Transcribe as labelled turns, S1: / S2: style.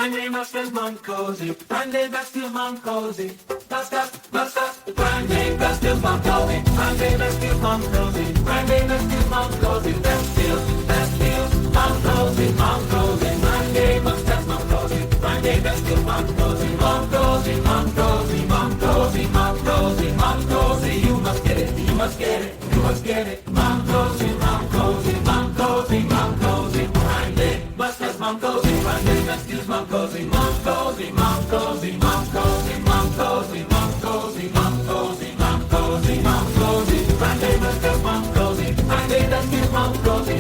S1: Grande Masters Mancosi, Grande Vestil Mancosi, Basta, Grande Vestil Mancosi, Grande Vestil Mancosi, Grande Vestil Mancosi, Vestil Mancosi, Grande Masters Mancosi, Grande Vestil Mancosi, Mancosi, you must get it, you must get it, you must get it, Mancosi, Grande Masters Mancosi, Grande Vestil Mancosi, Grande Masters Mancosi, Grande Vestil Mancosi,